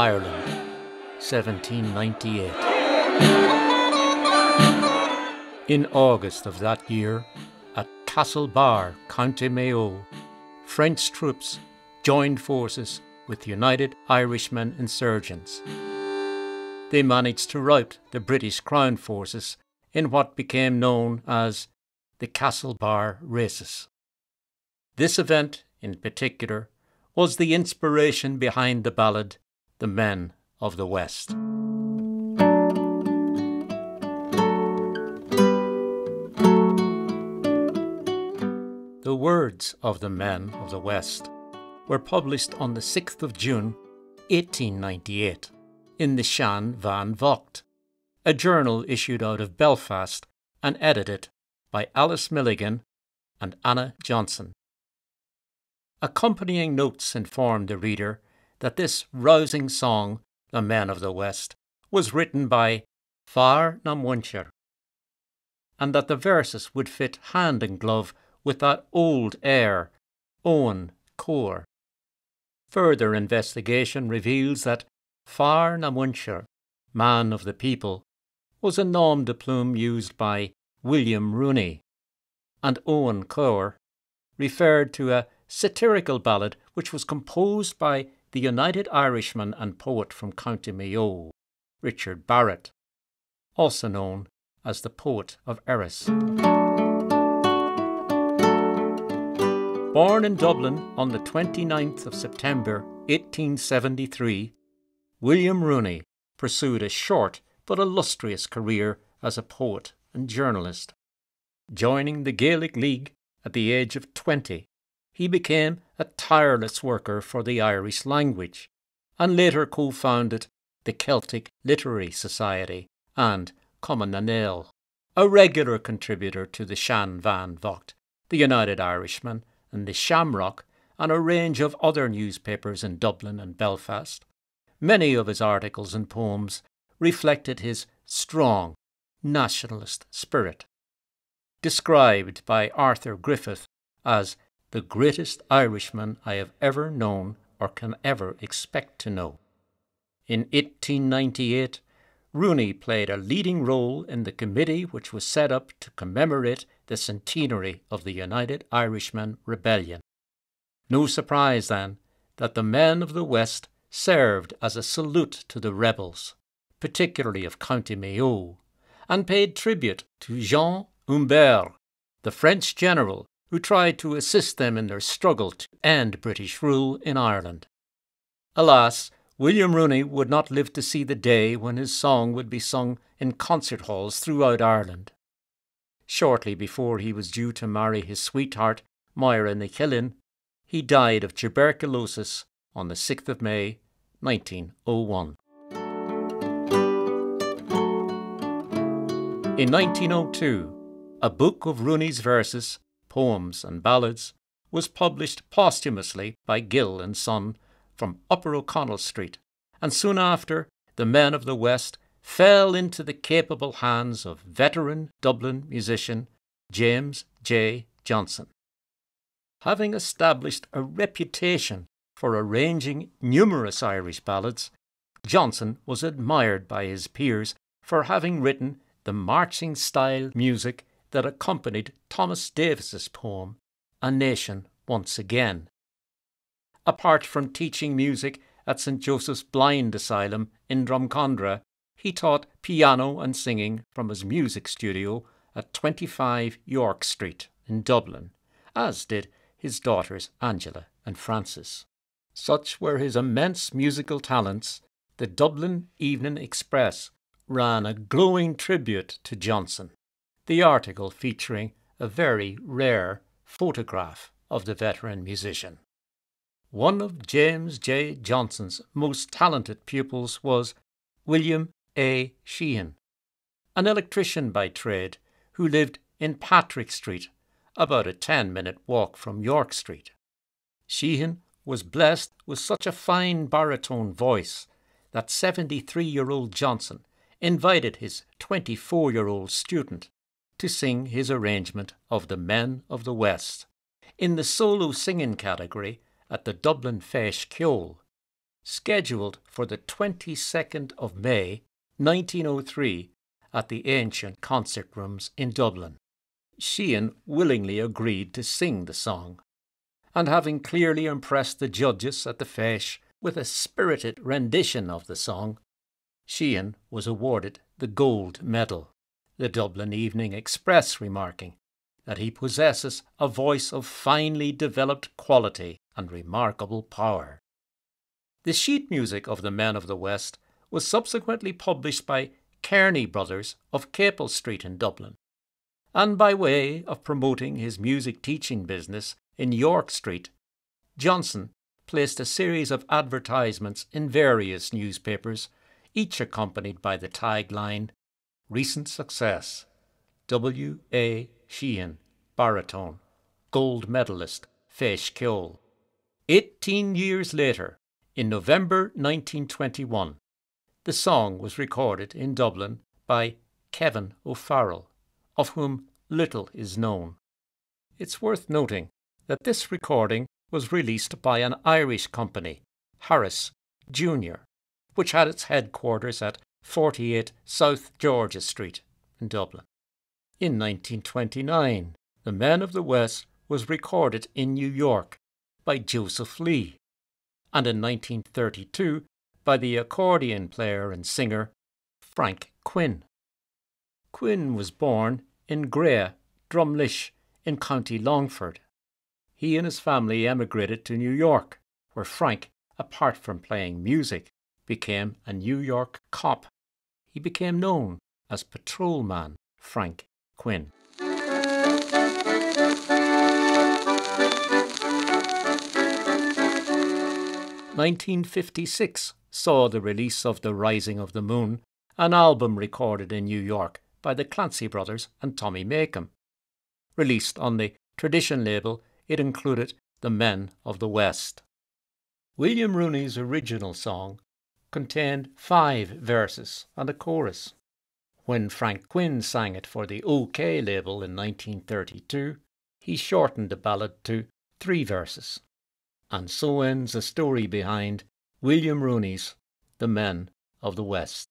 Ireland, 1798. In August of that year, at Castlebar, County Mayo, French troops joined forces with United Irishmen insurgents. They managed to rout the British Crown forces in what became known as the Castlebar races. This event, in particular, was the inspiration behind the ballad "The Men of the West." The words of "The Men of the West" were published on the 6th of June, 1898, in the Shan Van Vocht, a journal issued out of Belfast and edited by Alice Milligan and Anna Johnson. Accompanying notes informed the reader that this rousing song, "The Men of the West," was written by Fear na Muintir, and that the verses would fit hand in glove with that old air, Owen Cór. Further investigation reveals that Fear na Muintir, man of the people, was a nom de plume used by William Rooney, and Owen Cór referred to a satirical ballad which was composed by the United Irishman and poet from County Mayo, Richard Barrett, also known as the Poet of Erris. Born in Dublin on the 29th of September 1873, William Rooney pursued a short but illustrious career as a poet and journalist. Joining the Gaelic League at the age of 20, he became a tireless worker for the Irish language and later co-founded the Celtic Literary Society and Cumann na nGaedheal, a regular contributor to the Shan Van Vocht, the United Irishman, and the Shamrock, and a range of other newspapers in Dublin and Belfast. Many of his articles and poems reflected his strong nationalist spirit. Described by Arthur Griffith as the greatest Irishman I have ever known or can ever expect to know. In 1898, Rooney played a leading role in the committee which was set up to commemorate the centenary of the United Irishman Rebellion. No surprise, then, that the Men of the West served as a salute to the rebels, particularly of County Mayo, and paid tribute to Jean Humbert, the French general who tried to assist them in their struggle to end British rule in Ireland. Alas, William Rooney would not live to see the day when his song would be sung in concert halls throughout Ireland. Shortly before he was due to marry his sweetheart, Moira na Chillin, he died of tuberculosis on the 6th of May, 1901. In 1902, a book of Rooney's verses, poems and ballads was published posthumously by Gill and Son from Upper O'Connell Street, and soon after the Men of the West fell into the capable hands of veteran Dublin musician James J. Johnson. Having established a reputation for arranging numerous Irish ballads, Johnson was admired by his peers for having written the marching style music that accompanied Thomas Davis's poem, A Nation Once Again. Apart from teaching music at St. Joseph's Blind Asylum in Drumcondra, he taught piano and singing from his music studio at 25 York Street in Dublin, as did his daughters Angela and Frances. Such were his immense musical talents, the Dublin Evening Express ran a glowing tribute to Johnson, the article featuring a very rare photograph of the veteran musician. One of James J. Johnson's most talented pupils was William A. Sheehan, an electrician by trade who lived in Patrick Street, about a 10-minute walk from York Street. Sheehan was blessed with such a fine baritone voice that 73-year-old Johnson invited his 24-year-old student to sing his arrangement of the Men of the West in the solo singing category at the Dublin Feis Ceoil, scheduled for the 22nd of May 1903 at the ancient concert rooms in Dublin. Sheehan willingly agreed to sing the song, and having clearly impressed the judges at the Feis with a spirited rendition of the song, Sheehan was awarded the gold medal, the Dublin Evening Express remarking that he possesses a voice of finely developed quality and remarkable power. The sheet music of the Men of the West was subsequently published by Clancy Brothers of Capel Street in Dublin, and by way of promoting his music teaching business in York Street, Johnson placed a series of advertisements in various newspapers, each accompanied by the tagline, "Recent success, W. A. Sheehan, baritone, gold medalist, Feis Ceoil." 18 years later, in November 1921, the song was recorded in Dublin by Kevin O'Farrell, of whom little is known. It's worth noting that this recording was released by an Irish company, Harris Jr., which had its headquarters at 48 South George's Street in Dublin. In 1929, The Men of the West was recorded in New York by Joseph Lee, and in 1932 by the accordion player and singer Frank Quinn. Quinn was born in Grea, Drumlish, in County Longford. He and his family emigrated to New York, where Frank, apart from playing music, became a New York cop. He became known as Patrolman Frank Quinn. 1956 saw the release of The Rising of the Moon, an album recorded in New York by the Clancy Brothers and Tommy Makem. Released on the Tradition label, it included The Men of the West. William Rooney's original song contained 5 verses and a chorus. When Frank Quinn sang it for the OK label in 1932, he shortened the ballad to 3 verses. And so ends the story behind William Rooney's The Men of the West.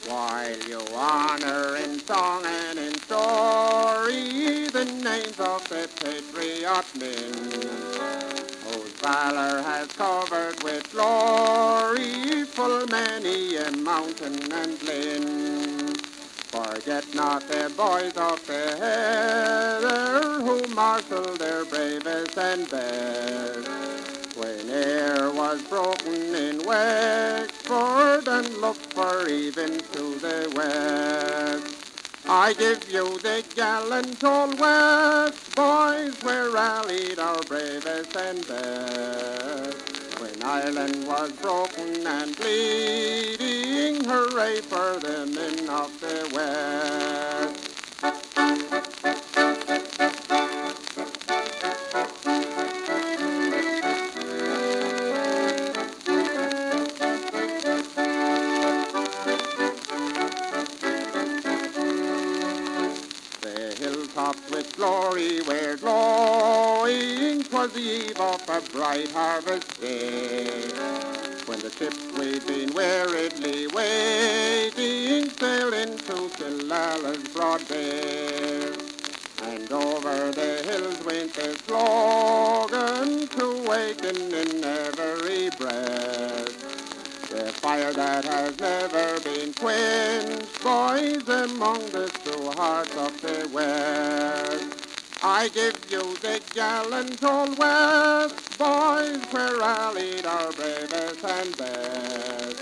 While you honor in song and in story the names of the patriot men, whose valor has covered with glory full many a mountain and glen. Forget not the boys of the heather who marshaled their bravest and best, when air was broken in Wexford and looked for even to the west. I give you the gallant old West boys, where rallied our bravest and best. When Ireland was broken and bleeding, hooray for the men of the West. With glory were glowing, 'twas the eve of a bright harvest day, when the ships we'd been weariedly waiting sailed into Killala's broad bay, and over the hills went the slogan to waken in every breast the fire that has never been quenched, boys, among the true hearts of the West. I give you the gallant old West boys, where rallied our bravest and best.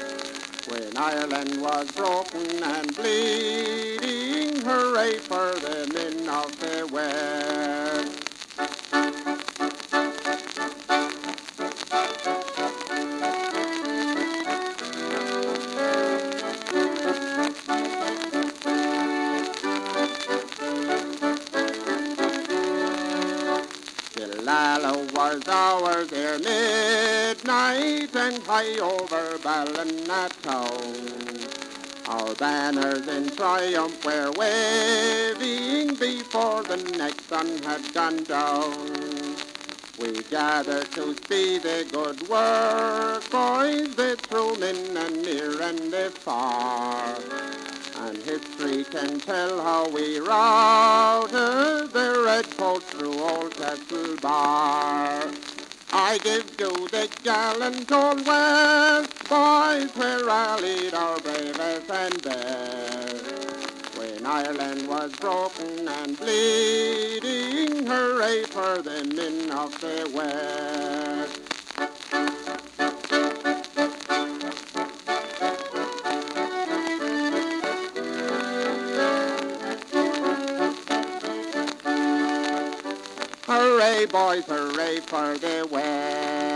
When Ireland was broken and bleeding, hooray for the men of the West. battle was ours ere midnight, and high over Ballina town. Our banners in triumph were waving before the next sun had gone down. We gathered to see the good work, boys, the true men and near and the far. And history can tell how we routed the redcoats through old Castlebar. I give to the gallant old West, boys, where rallied our bravest and best. When Ireland was broken and bleeding, hooray for the men of the West. Hooray, boys, hooray for the West.